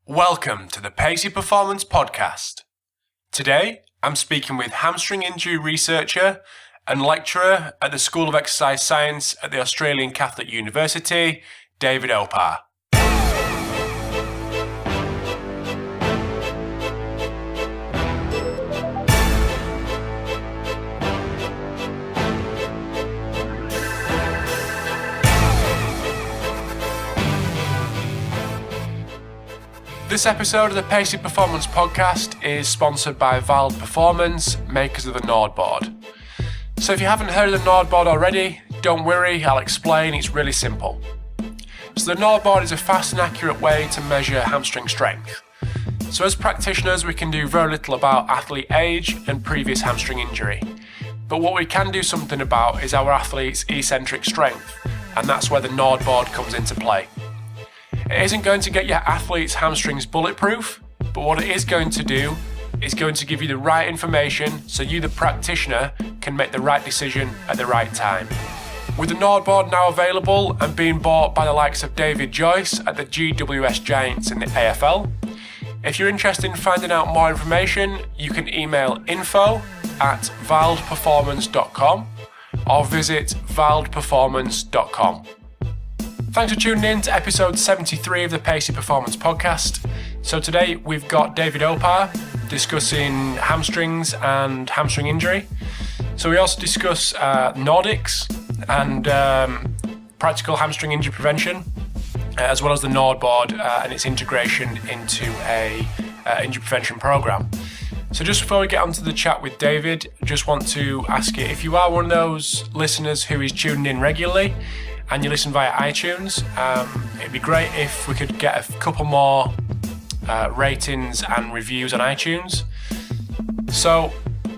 Welcome to the Pacey Performance Podcast. Today, I'm speaking with hamstring injury researcher and lecturer at the School of Exercise Science at the Australian Catholic University, David Opar. This episode of the Pacey Performance Podcast is sponsored by Vald Performance, makers of the NordBord. So if you haven't heard of the NordBord already, don't worry, I'll explain, it's really simple. So the NordBord is a fast and accurate way to measure hamstring strength. So as practitioners, we can do very little about athlete age and previous hamstring injury. But what we can do something about is our athlete's eccentric strength, and that's where the NordBord comes into play. It isn't going to get your athlete's hamstrings bulletproof, but what it is going to do is going to give you the right information so you, the practitioner, can make the right decision at the right time. With the NordBord now available and being bought by the likes of David Joyce at the GWS Giants in the AFL, if you're interested in finding out more information, you can email info@valdperformance.com or visit valdperformance.com. Thanks for tuning in to episode 73 of the Pacey Performance Podcast. So today we've got David Opar discussing hamstrings and hamstring injury. So we also discuss Nordics and practical hamstring injury prevention, as well as the NordBord and its integration into a injury prevention program. So just before we get onto the chat with David, I just want to ask you, if you are one of those listeners who is tuning in regularly, and you listen via iTunes, it'd be great if we could get a couple more ratings and reviews on iTunes. So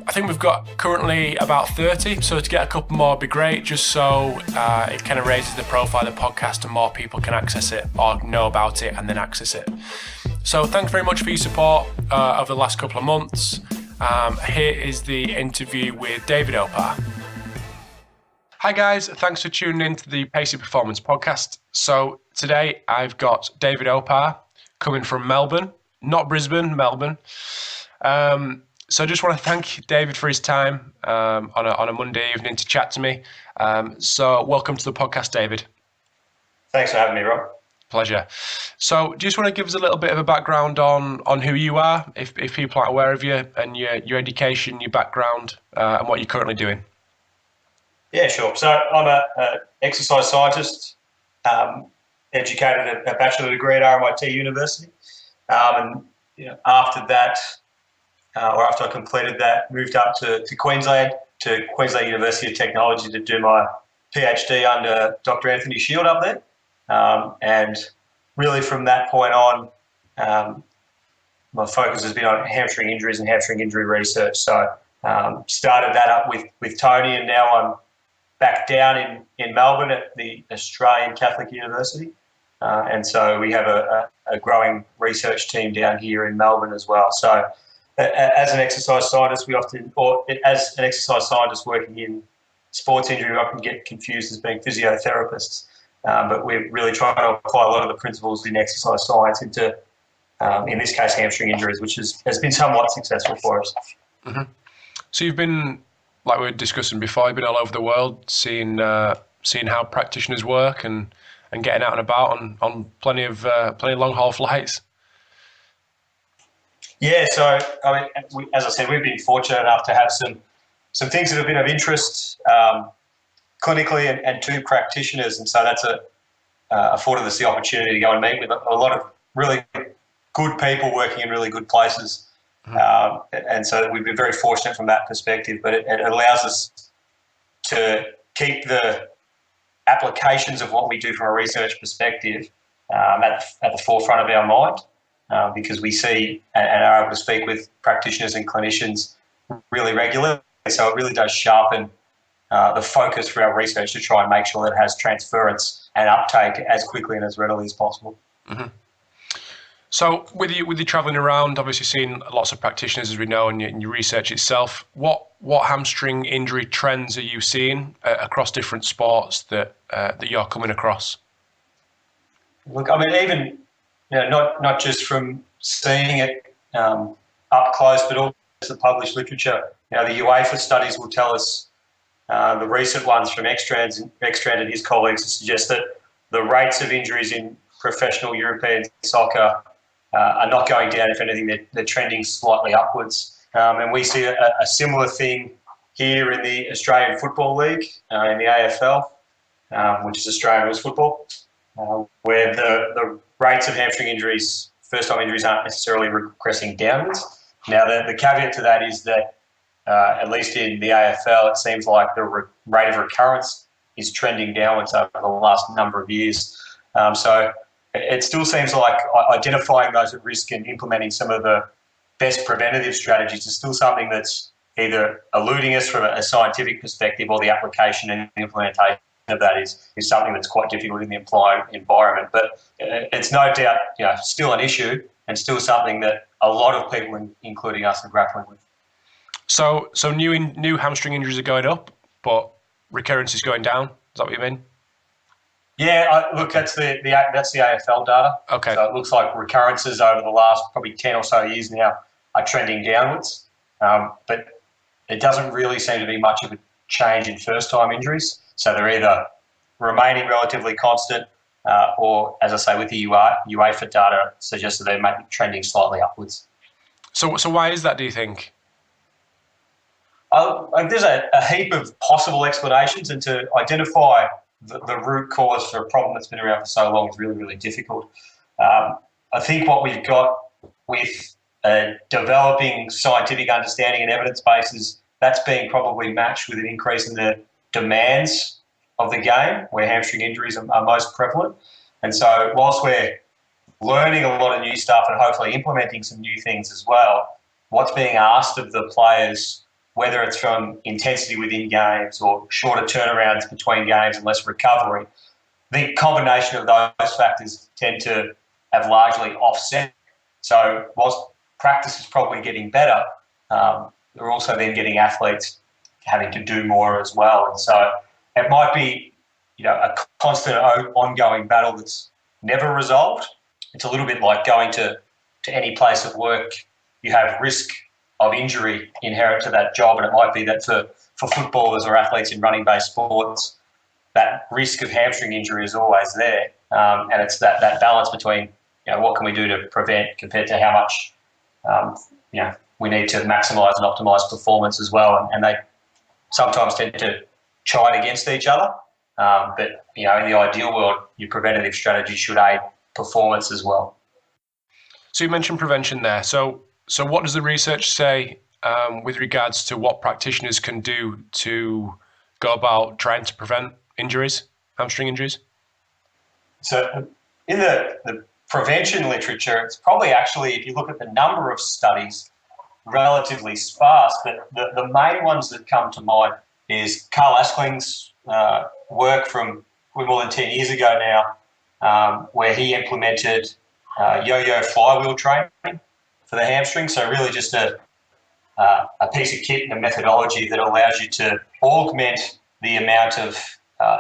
I think we've got currently about 30, so to get a couple more would be great, just so it kind of raises the profile of the podcast and more people can access it or know about it and then access it. So thanks very much for your support over the last couple of months. Here is the interview with David Opar. Hi guys, thanks for tuning in to the Pacey Performance Podcast. So today I've got David Opar coming from Melbourne, not Brisbane, Melbourne. So I just want to thank David for his time on a Monday evening to chat to me. So welcome to the podcast, David. Thanks for having me, Rob. Pleasure. So just want to give us a little bit of a background on who you are, if people aren't aware of you, and your education, your background, and what you're currently doing. Yeah, sure. So I'm an exercise scientist, educated at a bachelor degree at RMIT University. And after that, or after I completed that, moved up to Queensland, to Queensland University of Technology to do my PhD under Dr. Anthony Shield up there. And really from that point on, my focus has been on hamstring injuries and hamstring injury research. So started that up with Tony, and now I'm back down in Melbourne at the Australian Catholic University. And so we have a growing research team down here in Melbourne as well. So as an exercise scientist, as an exercise scientist working in sports injury, we often get confused as being physiotherapists. But we're really trying to apply a lot of the principles in exercise science into, in this case, hamstring injuries, which has been somewhat successful for us. Mm-hmm. So you've been, like we were discussing before, you've been all over the world, seeing how practitioners work and getting out and about on plenty of long haul flights. Yeah, so I mean, as I said, we've been fortunate enough to have some things that have been of interest clinically and to practitioners, and so that's afforded us the opportunity to go and meet with a lot of really good people working in really good places. And so we've been very fortunate from that perspective, but it allows us to keep the applications of what we do from a research perspective at the forefront of our mind, because we see and are able to speak with practitioners and clinicians really regularly. So it really does sharpen the focus for our research to try and make sure that it has transference and uptake as quickly and as readily as possible. Mm-hmm. So with you traveling around, obviously seeing lots of practitioners, as we know, and your research itself, what hamstring injury trends are you seeing across different sports that you're coming across? Look, I mean, not just from seeing it up close, but also the published literature. The UEFA studies will tell us, the recent ones from Ekstrand and his colleagues suggest that the rates of injuries in professional European soccer are not going down. If anything, they're trending slightly upwards. And we see a similar thing here in the Australian Football League, in the AFL, which is Australian rules football, where the rates of hamstring injuries, first-time injuries, aren't necessarily regressing downwards. Now, the caveat to that is that, at least in the AFL, it seems like the rate of recurrence is trending downwards over the last number of years. So it still seems like identifying those at risk and implementing some of the best preventative strategies is still something that's either eluding us from a scientific perspective, or the application and implementation of that is something that's quite difficult in the applied environment. But it's no doubt, still an issue, and still something that a lot of people, including us, are grappling with. So new hamstring injuries are going up, but recurrence is going down. Is that what you mean? Yeah, look, that's the AFL data. Okay. So it looks like recurrences over the last probably 10 or so years now are trending downwards, but it doesn't really seem to be much of a change in first-time injuries. So they're either remaining relatively constant, or, as I say, with the UEFA data suggests that they might be trending slightly upwards. So why is that, do you think? There's a heap of possible explanations, and to identify the root cause for a problem that's been around for so long is really, really difficult. I think what we've got with developing scientific understanding and evidence bases, that's being probably matched with an increase in the demands of the game, where hamstring injuries are most prevalent. And so whilst we're learning a lot of new stuff and hopefully implementing some new things as well, what's being asked of the players, whether it's from intensity within games or shorter turnarounds between games and less recovery, the combination of those factors tend to have largely offset. So whilst practice is probably getting better, we're also then getting athletes having to do more as well. And so it might be, a constant ongoing battle that's never resolved. It's a little bit like going to any place of work. You have risk of injury inherent to that job, and it might be that for footballers or athletes in running-based sports, that risk of hamstring injury is always there. And it's that balance between, what can we do to prevent compared to how much, we need to maximise and optimise performance as well. And they sometimes tend to chide against each other. But, in the ideal world, your preventative strategy should aid performance as well. So you mentioned prevention there. So what does the research say with regards to what practitioners can do to go about trying to prevent injuries, hamstring injuries? So in the prevention literature, it's probably actually, if you look at the number of studies, relatively sparse. But the main ones that come to mind is Carl Askling's work from more than 10 years ago now, where he implemented yo-yo flywheel training for the hamstring. So really just a piece of kit and a methodology that allows you to augment the amount of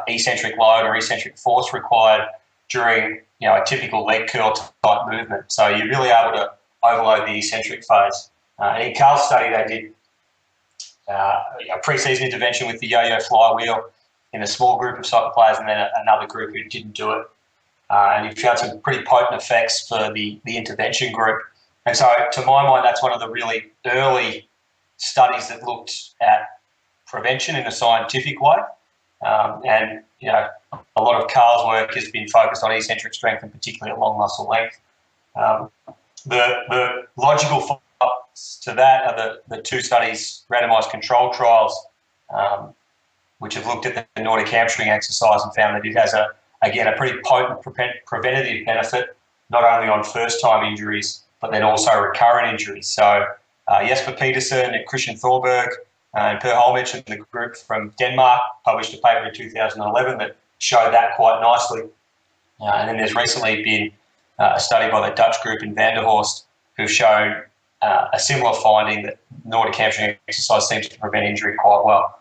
eccentric load or eccentric force required during a typical leg curl type movement. So you're really able to overload the eccentric phase. And in Carl's study, they did pre-season intervention with the yo-yo flywheel in a small group of soccer players, and then another group who didn't do it. And he found some pretty potent effects for the intervention group. And so, to my mind, that's one of the really early studies that looked at prevention in a scientific way. And a lot of Carl's work has been focused on eccentric strength, and particularly at long muscle length. The logical follow-ups to that are the two studies, randomised control trials, which have looked at the Nordic hamstring exercise and found that it has a pretty potent preventative benefit, not only on first-time injuries, but then also recurrent injuries. So Jesper Petersen and Christian Thorberg and Per Holmich and the group from Denmark published a paper in 2011 that showed that quite nicely. And then there's recently been a study by the Dutch group in Vanderhorst who've shown a similar finding that Nordic hamstring exercise seems to prevent injury quite well.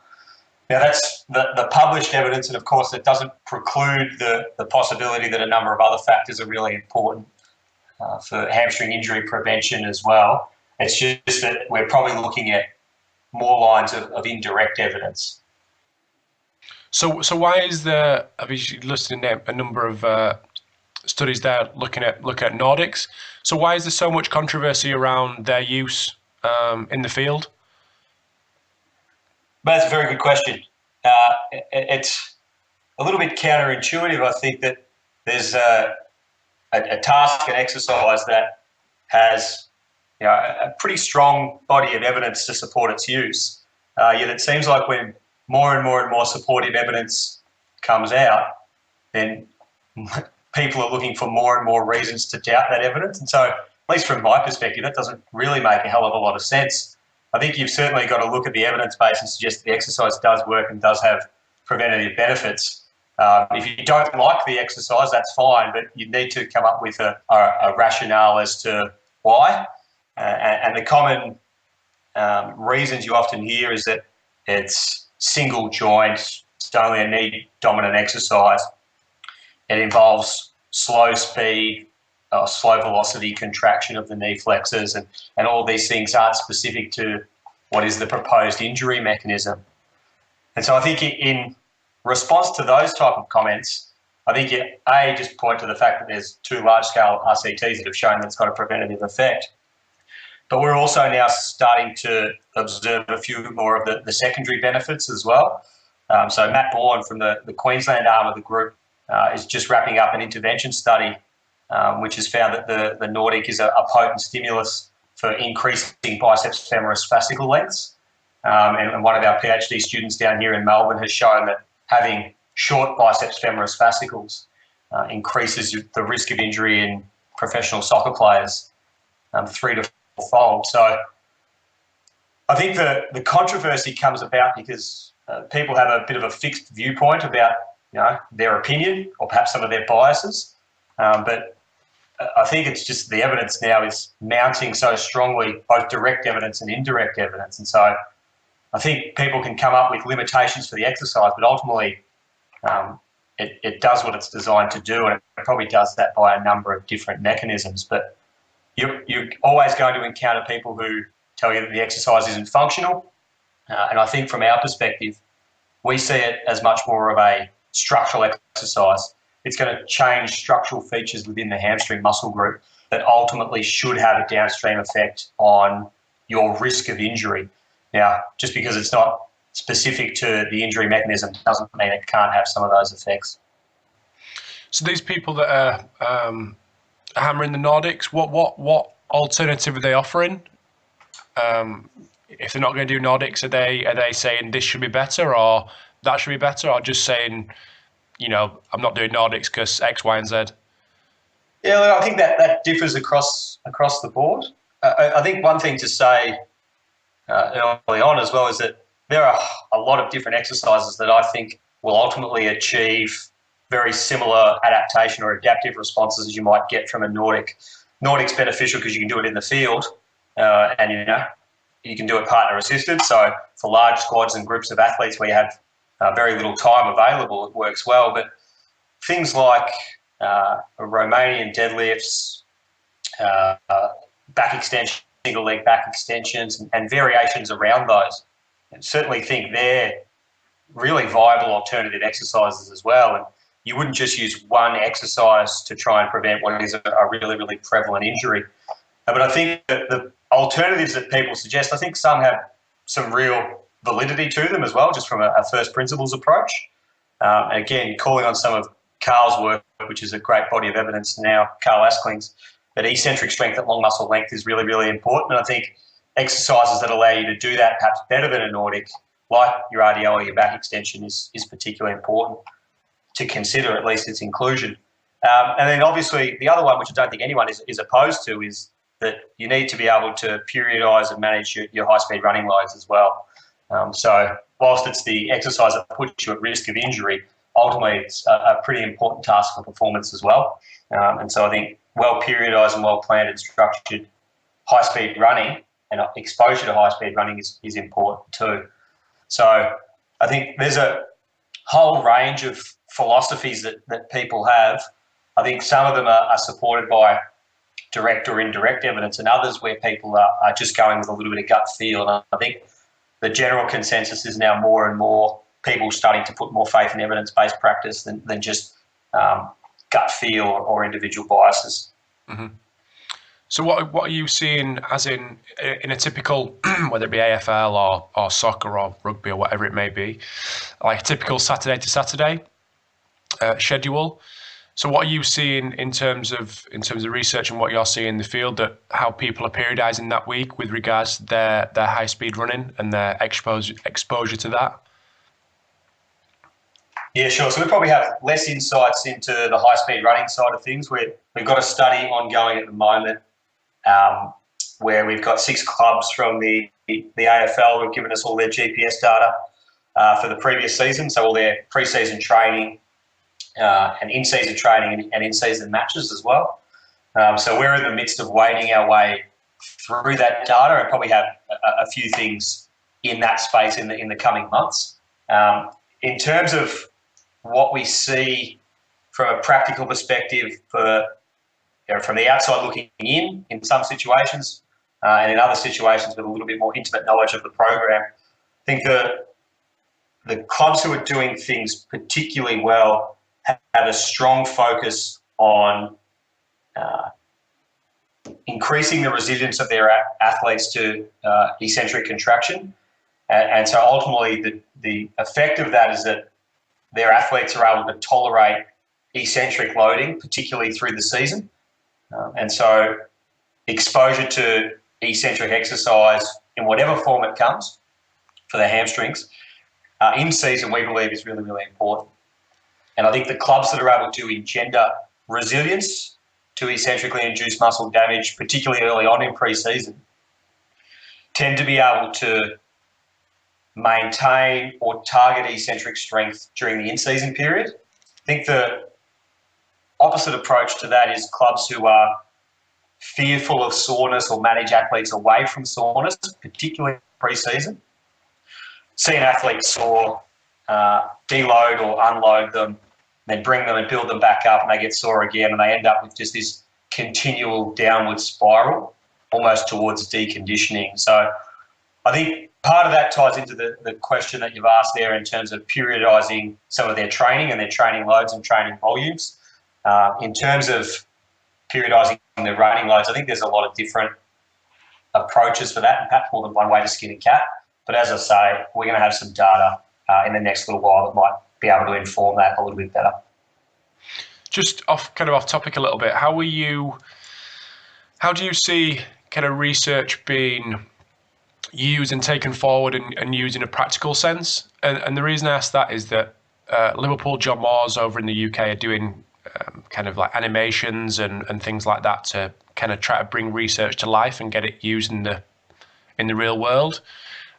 Now, that's the published evidence, and of course, it doesn't preclude the possibility that a number of other factors are really important. for hamstring injury prevention as well. It's just that we're probably looking at more lines of indirect evidence. So why is there, I've listed a number of studies there looking at Nordics. So why is there so much controversy around their use in the field? That's a very good question. It's a little bit counterintuitive. I think that there's a task, an exercise that has a pretty strong body of evidence to support its use. Yet it seems like when more and more supportive evidence comes out, then people are looking for more and more reasons to doubt that evidence. And so, at least from my perspective, that doesn't really make a hell of a lot of sense. I think you've certainly got to look at the evidence base and suggest the exercise does work and does have preventative benefits. If you don't like the exercise, that's fine, but you need to come up with a rationale as to why. And the common reasons you often hear is that it's single joint, it's only a knee dominant exercise. It involves slow speed, slow velocity contraction of the knee flexors, and all these things aren't specific to what is the proposed injury mechanism. And so I think in response to those type of comments, I think you, just point to the fact that there's 2 large-scale RCTs that have shown that it's got a preventative effect. But we're also now starting to observe a few more of the secondary benefits as well. So Matt Bourne from the Queensland arm of the group is just wrapping up an intervention study which has found that the Nordic is a potent stimulus for increasing biceps femoris fascicle lengths. And one of our PhD students down here in Melbourne has shown that having short biceps femoris fascicles increases the risk of injury in professional soccer players 3 to 4-fold. So I think the controversy comes about because people have a bit of a fixed viewpoint about their opinion or perhaps some of their biases. But I think it's just the evidence now is mounting so strongly, both direct evidence and indirect evidence. And so I think people can come up with limitations for the exercise, but ultimately it does what it's designed to do, and it probably does that by a number of different mechanisms. But you're always going to encounter people who tell you that the exercise isn't functional. And I think from our perspective, we see it as much more of a structural exercise. It's going to change structural features within the hamstring muscle group that ultimately should have a downstream effect on your risk of injury. Now, just because it's not specific to the injury mechanism doesn't mean it can't have some of those effects. So these people that are hammering the Nordics, what alternative are they offering? If they're not going to do Nordics, are they saying this should be better or that should be better, or just saying, I'm not doing Nordics because X, Y, and Z? Yeah, I think that differs across the board. I think one thing to say early on as well is that there are a lot of different exercises that I think will ultimately achieve very similar adaptation or adaptive responses as you might get from a Nordic. Nordic's beneficial because you can do it in the field and you can do it partner assisted. So for large squads and groups of athletes where you have very little time available, it works well. But things like Romanian deadlifts, back extension, single leg back extensions, and variations around those, and certainly think they're really viable alternative exercises as well. And you wouldn't just use one exercise to try and prevent what is a really, really prevalent injury. But I think that the alternatives that people suggest, I think some have some real validity to them as well, just from a first principles approach. And again, calling on some of Carl's work, which is a great body of evidence now, Carl Askling's, that eccentric strength at long muscle length is really, really important. And I think exercises that allow you to do that perhaps better than a Nordic, like your RDL or your back extension, is particularly important to consider, at least its inclusion. And then obviously the other one, which I don't think anyone is opposed to, is that you need to be able to periodise and manage your high-speed running loads as well. So whilst it's the exercise that puts you at risk of injury, ultimately it's a pretty important task for performance as well. And so I think well periodised and well planned and structured high-speed running and exposure to high-speed running is important too. So I think there's a whole range of philosophies that people have. I think some of them are supported by direct or indirect evidence, and others where people are just going with a little bit of gut feel. And I think the general consensus is now more and more people starting to put more faith in evidence-based practice than just gut feel or individual biases. Mm-hmm. So what are you seeing as in a typical, whether it be AFL or soccer or rugby or whatever it may be, like a typical Saturday to Saturday schedule? So what are you seeing in terms of research and what you're seeing in the field, that how people are periodizing that week with regards to their high speed running and their exposure to that? Yeah, sure. So we probably have less insights into the high speed running side of things. We've got a study ongoing at the moment where we've got 6 clubs from the AFL who've given us all their GPS data for the previous season, so all their pre-season training and in-season training and in-season matches as well. So we're in the midst of wading our way through that data and probably have a few things in that space in the coming months. In terms of what we see from a practical perspective from the outside looking in some situations and in other situations with a little bit more intimate knowledge of the program, I think the clubs who are doing things particularly well have a strong focus on increasing the resilience of their athletes to eccentric contraction. And so ultimately the effect of that is that their athletes are able to tolerate eccentric loading, particularly through the season. And so exposure to eccentric exercise in whatever form it comes for the hamstrings in season, we believe, is really, really important. And I think the clubs that are able to engender resilience to eccentrically induced muscle damage, particularly early on in pre-season, tend to be able to maintain or target eccentric strength during the in-season period. I think the opposite approach to that is clubs who are fearful of soreness or manage athletes away from soreness, particularly pre-season. See an athlete sore, deload or unload them, then bring them and build them back up, and they get sore again, and they end up with just this continual downward spiral, almost towards deconditioning. So I think part of that ties into the question that you've asked there in terms of periodising some of their training and their training loads and training volumes. In terms of periodising their running loads, I think there's a lot of different approaches for that, and perhaps more than one way to skin a cat. But as I say, we're going to have some data in the next little while that might be able to inform that a little bit better. Just off topic a little bit, how do you see kind of research being used and taken forward and used in a practical sense? And the reason I ask that is that Liverpool John Moores over in the UK are doing kind of like animations and things like that to kind of try to bring research to life and get it used in the real world.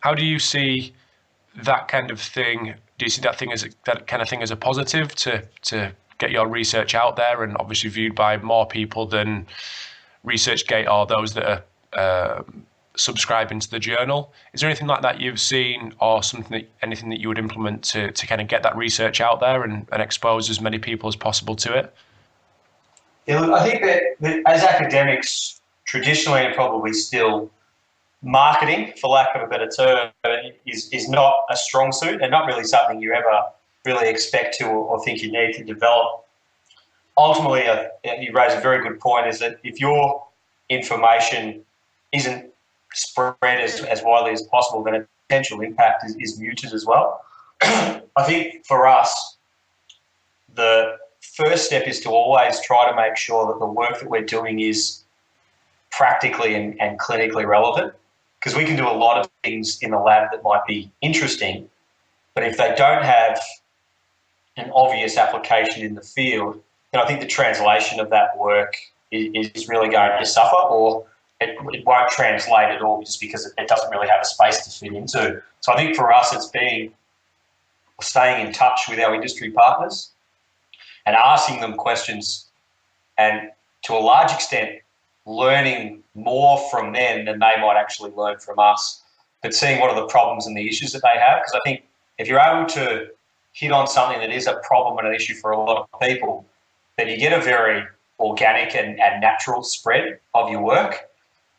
How do you see that kind of thing? Do you see that kind of thing as a positive to get your research out there and obviously viewed by more people than ResearchGate or those that are subscribing to the journal? Is there anything like that you've seen, or anything that you would implement to kind of get that research out there and expose as many people as possible to it? Yeah, look, I think that as academics, traditionally and probably still, marketing, for lack of a better term, is not a strong suit and not really something you ever really expect to or think you need to develop. Ultimately, you raise a very good point, is that if your information isn't spread as widely as possible, then its potential impact is muted as well. I think for us, the first step is to always try to make sure that the work that we're doing is practically and clinically relevant, because we can do a lot of things in the lab that might be interesting, but if they don't have an obvious application in the field, then I think the translation of that work is really going to suffer, or it won't translate at all just because it doesn't really have a space to fit into. So I think for us, it's staying in touch with our industry partners and asking them questions, and to a large extent learning more from them than they might actually learn from us, but seeing what are the problems and the issues that they have. Because I think if you're able to hit on something that is a problem and an issue for a lot of people, then you get a very organic and natural spread of your work.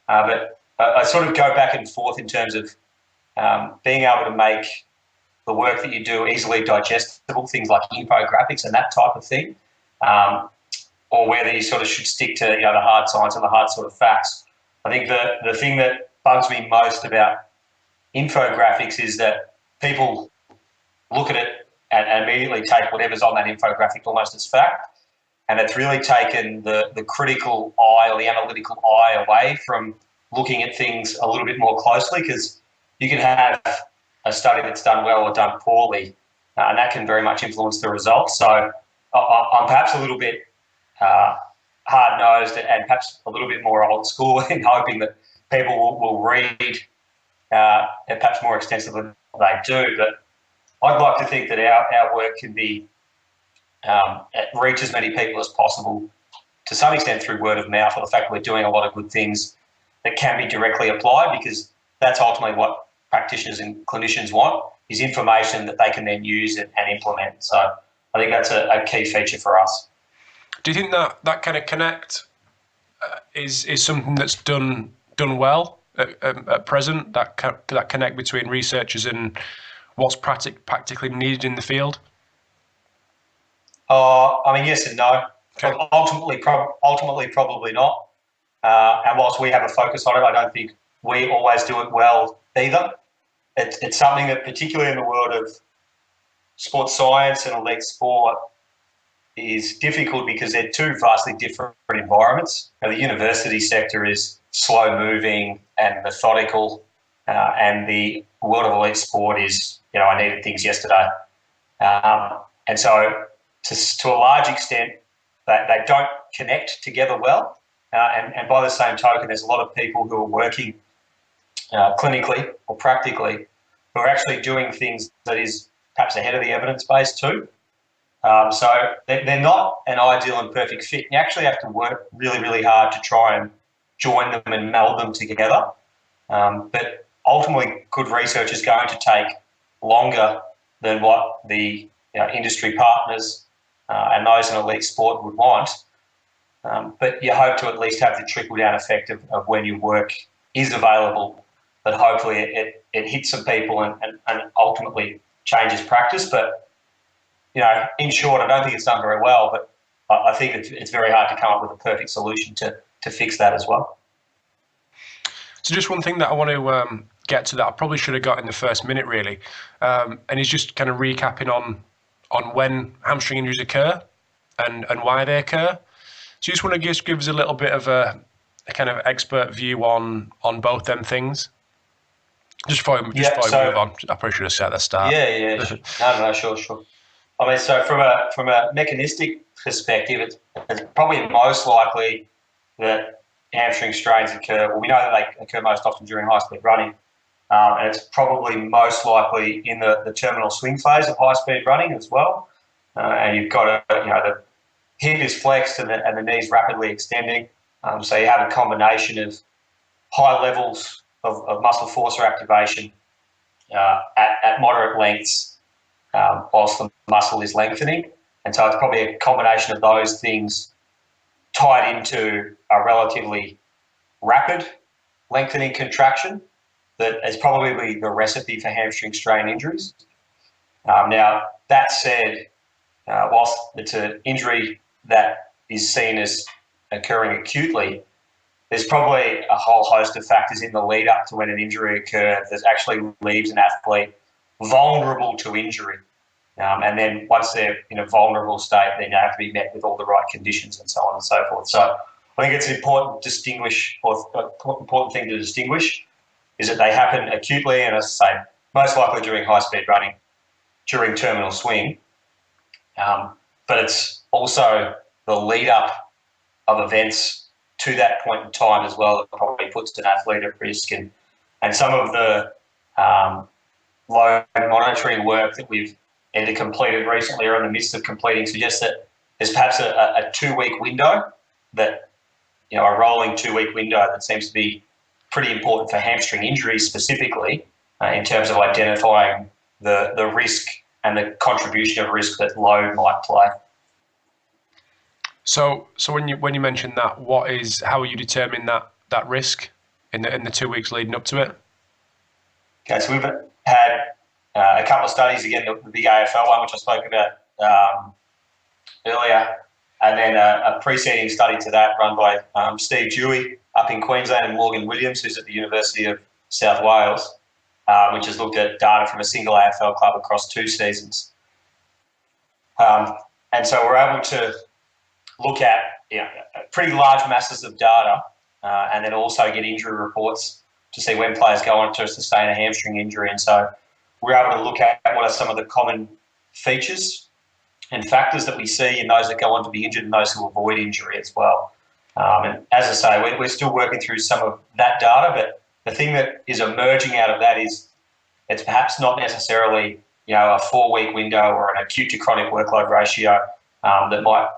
But I sort of go back and forth in terms of being able to make the work that you do easily digestible, things like infographics and that type of thing, or whether you sort of should stick to the hard science and the hard sort of facts. I think the thing that bugs me most about infographics is that people look at it and immediately take whatever's on that infographic almost as fact. And it's really taken the critical eye or the analytical eye away from looking at things a little bit more closely, because you can have a study that's done well or done poorly, and that can very much influence the results. So I'm perhaps a little bit hard-nosed and perhaps a little bit more old school in hoping that people will read perhaps more extensively than they do. But I'd like to think that our work can be reach as many people as possible, to some extent through word of mouth, or the fact that we're doing a lot of good things that can be directly applied, because that's ultimately what practitioners and clinicians want, is information that they can then use and implement. So I think that's a key feature for us. Do you think that kind of connect is something that's done well at present, that connect between researchers and what's practically needed in the field? I mean, yes and no. Okay. Ultimately, probably not. And whilst we have a focus on it, I don't think we always do it well either. It's something that, particularly in the world of sports science and elite sport, is difficult because they're two vastly different environments. Now, the university sector is slow-moving and methodical, and the world of elite sport is, I needed things yesterday. And so, to a large extent, they don't connect together well. And by the same token, there's a lot of people who are working clinically or practically who are actually doing things that is perhaps ahead of the evidence base too. So they're not an ideal and perfect fit. You actually have to work really, really hard to try and join them and meld them together. But ultimately, good research is going to take longer than what the industry partners and those in elite sport would want. But you hope to at least have the trickle-down effect of when your work is available, that hopefully it hits some people and ultimately changes practice. But, in short, I don't think it's done very well, but I think it's very hard to come up with a perfect solution to fix that as well. So just one thing that I want to get to that I probably should have got in the first minute, really, and is just kind of recapping on when hamstring injuries occur and why they occur. So you just want to just give us a little bit of a kind of expert view on both them things? Just before we move on, I probably should have said at the start. Yeah. No, sure. I mean, so from a mechanistic perspective, it's probably most likely that hamstring strains occur. Well, we know that they occur most often during high-speed running, and it's probably most likely in the terminal swing phase of high-speed running as well. And you've got the hip is flexed and the knee's rapidly extending. So you have a combination of high levels of muscle force activation at moderate lengths whilst the muscle is lengthening. And so it's probably a combination of those things tied into a relatively rapid lengthening contraction that is probably the recipe for hamstring strain injuries. Now, that said, whilst it's an injury that is seen as occurring acutely, there's probably a whole host of factors in the lead up to when an injury occurs that actually leaves an athlete vulnerable to injury. And then once they're in a vulnerable state, then they have to be met with all the right conditions and so on and so forth. So I think it's important thing to distinguish is that they happen acutely, and as I say, most likely during high-speed running, during terminal swing. But it's also the lead-up of events to that point in time as well that probably puts an athlete at risk. And some of the load monitoring work that we've either completed recently or in the midst of completing suggests that there's perhaps a 2-week window, that a rolling 2-week window that seems to be pretty important for hamstring injuries specifically in terms of identifying the risk and the contribution of risk that load might play. So when you mentioned that, how are you determining that risk in the 2 weeks leading up to it? Okay, so we've had a couple of studies, again, the big AFL one, which I spoke about earlier, and then a preceding study to that run by Steve Dewey up in Queensland and Morgan Williams, who's at the University of South Wales, which has looked at data from a single AFL club across 2 seasons. And so we're able to look at pretty large masses of data and then also get injury reports to see when players go on to sustain a hamstring injury. And so we're able to look at what are some of the common features and factors that we see in those that go on to be injured and those who avoid injury as well. And as I say, we're still working through some of that data, but the thing that is emerging out of that is it's perhaps not necessarily a 4-week window or an acute to chronic workload ratio that might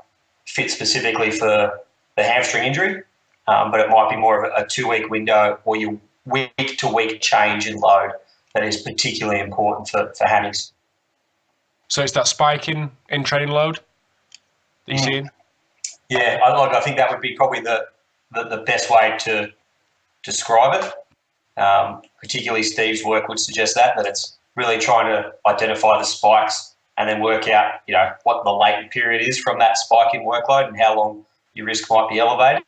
fit specifically for the hamstring injury, but it might be more of a 2-week window or your week-to-week change in load that is particularly important for hammies. So it's that spike in training load that you're seeing? Yeah, I think that would be probably the best way to describe it. Particularly Steve's work would suggest that it's really trying to identify the spikes and then work out, what the latent period is from that spike in workload and how long your risk might be elevated.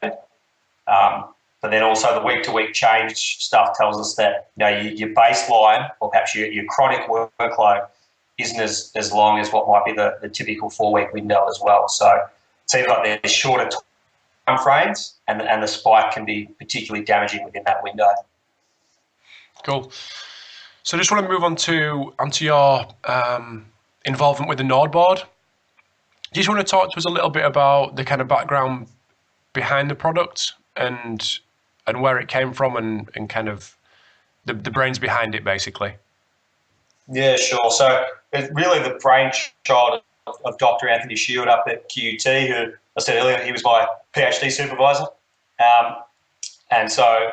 But then also the week-to-week change stuff tells us that your baseline or perhaps your chronic workload isn't as long as what might be the typical 4-week window as well. So it seems like there's shorter time frames and the spike can be particularly damaging within that window. Cool. So I just want to move onto your involvement with the NordBord. Do you just want to talk to us a little bit about the kind of background behind the product and where it came from and kind of the brains behind it, basically? Yeah, sure. So it's really the brainchild of Dr. Anthony Shield up at QUT, who I said earlier, he was my PhD supervisor. And so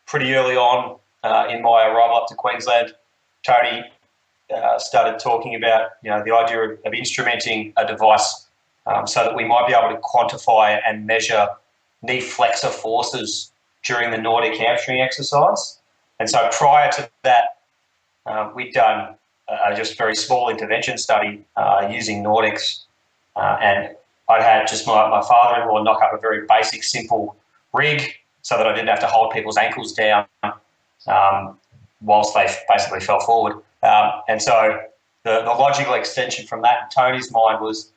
pretty early on in my arrival up to Queensland, Tony started talking about the idea of instrumenting a device so that we might be able to quantify and measure knee flexor forces during the Nordic hamstring exercise. And so prior to that, we'd done a just very small intervention study using Nordics, and I'd had just my father-in-law knock up a very basic, simple rig so that I didn't have to hold people's ankles down whilst they basically fell forward. And so the logical extension from that in Tony's mind was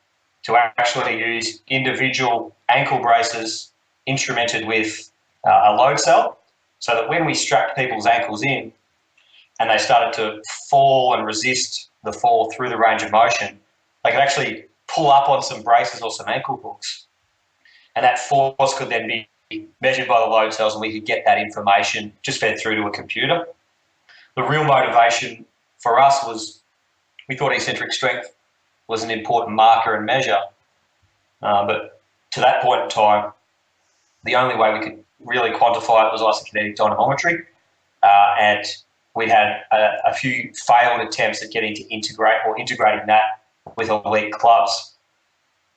to actually use individual ankle braces instrumented with a load cell so that when we strapped people's ankles in and they started to fall and resist the fall through the range of motion, they could actually pull up on some braces or some ankle hooks. And that force could then be measured by the load cells and we could get that information just fed through to a computer. The real motivation for us was we thought eccentric strength was an important marker and measure. But to that point in time, the only way we could really quantify it was isokinetic dynamometry. And we had a few failed attempts at getting to integrating that with elite clubs,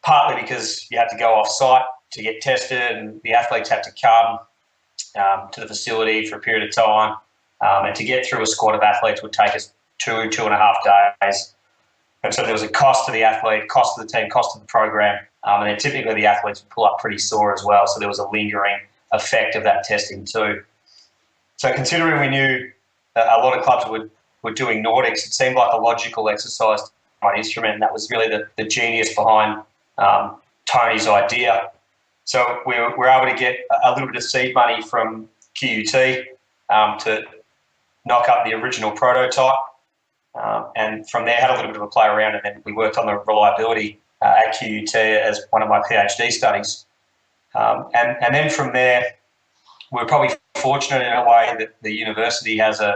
partly because you had to go off site to get tested and the athletes had to come to the facility for a period of time. And to get through a squad of athletes would take us 2.5 days. And so there was a cost to the athlete, cost to the team, cost to the program. And then typically the athletes would pull up pretty sore as well. So there was a lingering effect of that testing too. So considering we knew a lot of clubs were doing Nordics, it seemed like a logical exercise to find an instrument. And that was really the genius behind Tony's idea. So we were able to get a little bit of seed money from QUT to knock up the original prototype. And from there, had a little bit of a play around, and then we worked on the reliability at QUT as one of my PhD studies. And then from there, we're probably fortunate in a way that the university has an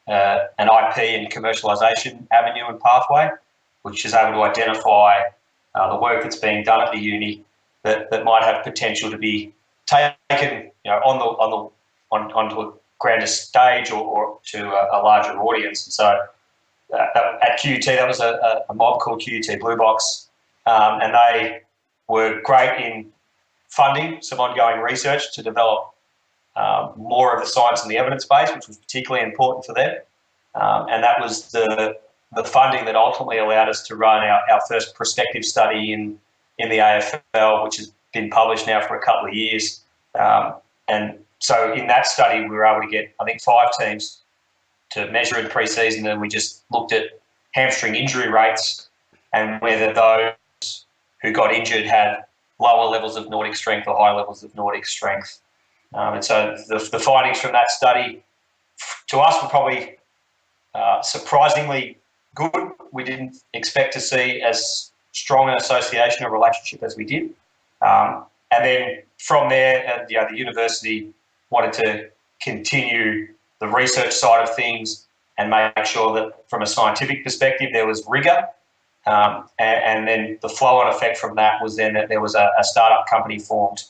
IP and commercialisation avenue and pathway, which is able to identify the work that's being done at the uni that might have potential to be taken, onto a grander stage or to a larger audience. And so at QUT, that was a mob called QUT Blue Box, and they were great in funding some ongoing research to develop more of the science and the evidence base, which was particularly important for them. And that was the funding that ultimately allowed us to run our first prospective study in the AFL, which has been published now for a couple of years. And so in that study, we were able to get, I think, 5 teams to measure in pre-season, and we just looked at hamstring injury rates and whether those who got injured had lower levels of Nordic strength or higher levels of Nordic strength. And so the findings from that study, to us, were probably surprisingly good. We didn't expect to see as strong an association or relationship as we did. And then from there, the university wanted to continue the research side of things and make sure that from a scientific perspective there was rigour. And then the flow-on effect from that was then that there was a startup company formed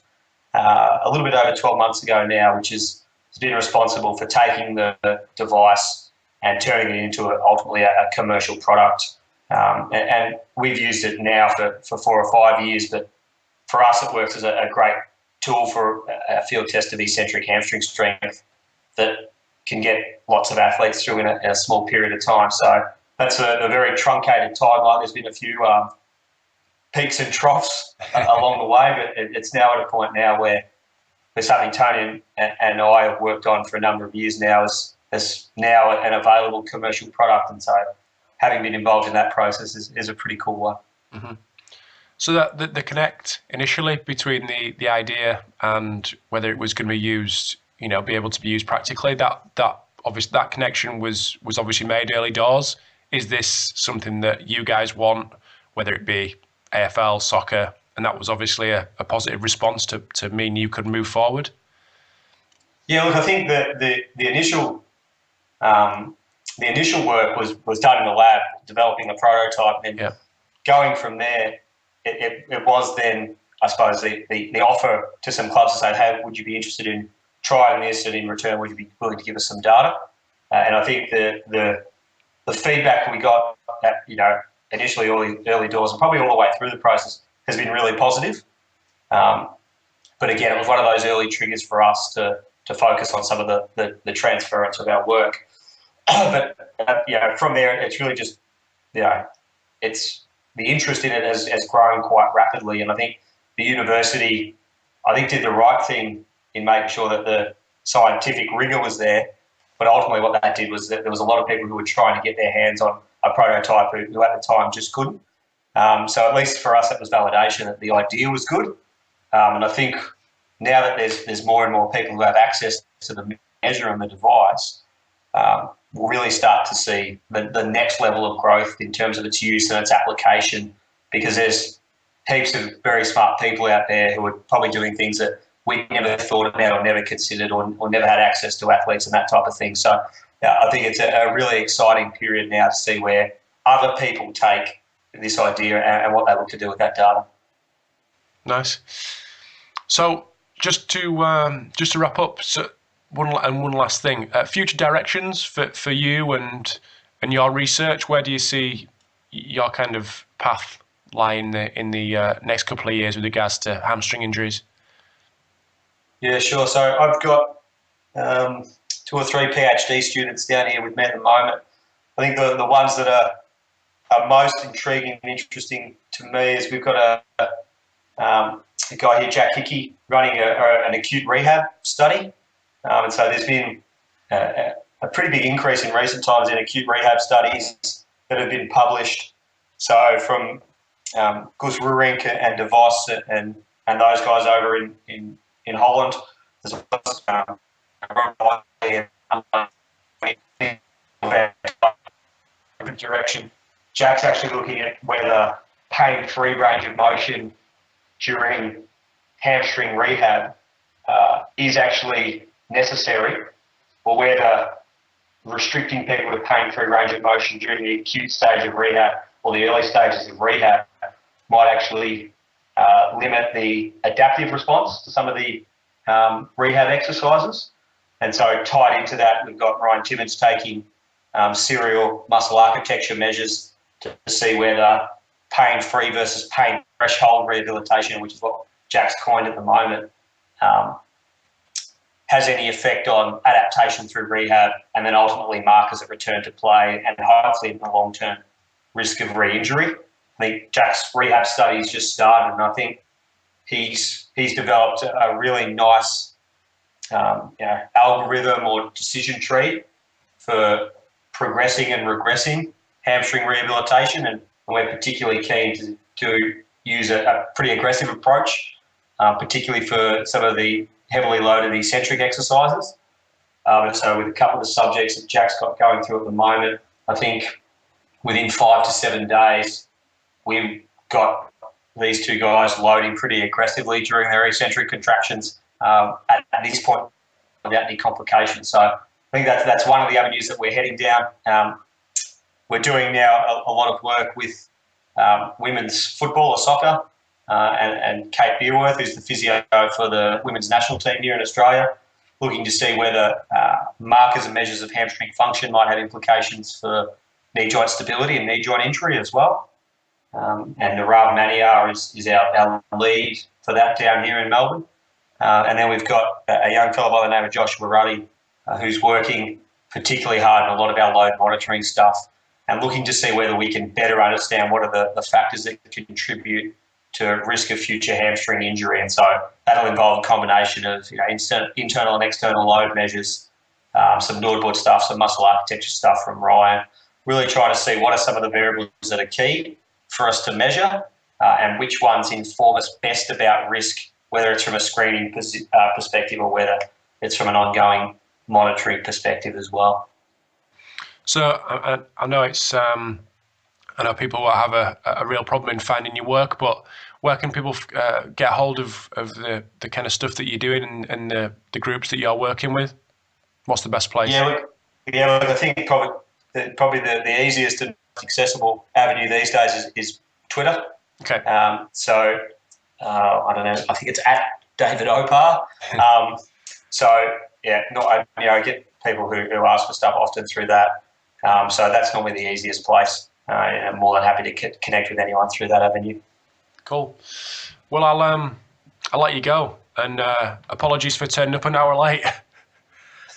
a little bit over 12 months ago now, which has been responsible for taking the device and turning it into ultimately a commercial product. And we've used it now for 4 or 5 years, but for us it works as a great tool for a field test of eccentric hamstring strength that can get lots of athletes through in a small period of time. So that's a very truncated timeline. There's been a few peaks and troughs along the way, but it's now at a point now where there's something Tony and I have worked on for a number of years now is now an available commercial product. And so having been involved in that process is a pretty cool one. Mm-hmm. So that the connect initially between the idea and whether it was going to be used, be able to be used practically, that connection was obviously made early doors. Is this something that you guys want, whether it be AFL, soccer, and that was obviously a positive response to mean you could move forward? Yeah, look, I think that the initial work was done in the lab, developing a prototype, and going from there. It was then, I suppose, the offer to some clubs to say, hey, would you be interested in trying this, and in return, would you be willing to give us some data? And I think the feedback we got at, initially early doors and probably all the way through the process has been really positive. But again, it was one of those early triggers for us to focus on some of the transference of our work. But from there, it's really just, it's the interest in it has grown quite rapidly. And I think the university, did the right thing in making sure that the scientific rigour was there. But ultimately what that did was that there was a lot of people who were trying to get their hands on a prototype who at the time just couldn't. So at least for us, that was validation that the idea was good. And I think now that there's more and more people who have access to the measure and the device, we'll really start to see the next level of growth in terms of its use and its application, because there's heaps of very smart people out there who are probably doing things that we never thought about or never considered or never had access to athletes and that type of thing. So I think it's a really exciting period now to see where other people take this idea and what they look to do with that data. Nice. So just to wrap up, so one last thing, future directions for you and your research. Where do you see your kind of path lie in the next couple of years with regards to hamstring injuries? Yeah, sure. So I've got 2 or 3 PhD students down here with me at the moment. I think the ones that are most intriguing and interesting to me is we've got a guy here, Jack Hickey, running an acute rehab study. And so there's been a pretty big increase in recent times in acute rehab studies that have been published. So from Gus Ruurink and De Vos and those guys over in Holland, there's direction. Jack's actually looking at whether pain-free range of motion during hamstring rehab is actually necessary, or whether restricting people to pain-free range of motion during the acute stage of rehab or the early stages of rehab might actually limit the adaptive response to some of the rehab exercises. And so tied into that, we've got Ryan Timmins taking serial muscle architecture measures to see whether pain-free versus pain threshold rehabilitation, which is what Jack's coined at the moment, has any effect on adaptation through rehab and then ultimately markers at return to play and hopefully in the long term risk of re-injury. I think Jack's rehab study's just started, and I think he's developed a really nice algorithm or decision tree for progressing and regressing hamstring rehabilitation, and we're particularly keen to use a pretty aggressive approach, particularly for some of the heavily loaded eccentric exercises. So with a couple of the subjects that Jack's got going through at the moment, I think within 5 to 7 days, we've got these two guys loading pretty aggressively during their eccentric contractions at this point without any complications. So I think that's one of the avenues that we're heading down. We're doing now a lot of work with women's football or soccer, and Kate Beerworth, who's the physio for the women's national team here in Australia, looking to see whether markers and measures of hamstring function might have implications for knee joint stability and knee joint injury as well. And Narav Maniar is our lead for that down here in Melbourne. And then we've got a young fellow by the name of Joshua Ruddy, who's working particularly hard on a lot of our load monitoring stuff and looking to see whether we can better understand what are the factors that contribute to risk of future hamstring injury. And so that'll involve a combination of internal and external load measures, some NordBord stuff, some muscle architecture stuff from Ryan, really trying to see what are some of the variables that are key for us to measure and which ones inform us best about risk, whether it's from a screening perspective or whether it's from an ongoing monitoring perspective as well. So I know it's I know people will have a real problem in finding your work, but where can people get hold of the kind of stuff that you're doing and the groups that you're working with? What's the best place? Yeah, look, I think probably the easiest and most accessible avenue these days is Twitter. Okay. So I don't know. I think it's at David Opar. I get people who ask for stuff often through that. So that's normally the easiest place. And I'm more than happy to connect with anyone through that avenue. Cool. Well, I'll let you go. And apologies for turning up an hour late.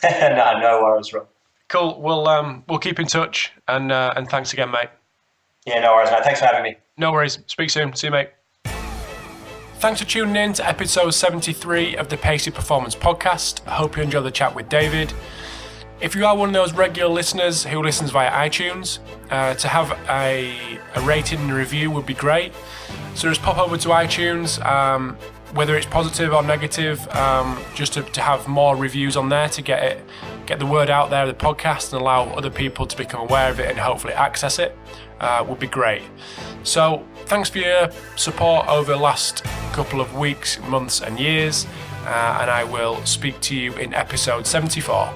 No worries, Rob. Cool. We'll keep in touch. And thanks again, mate. Yeah, no worries, mate. Thanks for having me. No worries. Speak soon. See you, mate. Thanks for tuning in to episode 73 of the Pacey Performance Podcast. I hope you enjoyed the chat with David. If you are one of those regular listeners who listens via iTunes, to have a rating and review would be great. So just pop over to iTunes, whether it's positive or negative, just to have more reviews on there to get the word out there of the podcast and allow other people to become aware of it and hopefully access it, would be great. So thanks for your support over the last couple of weeks, months and years, and I will speak to you in episode 74.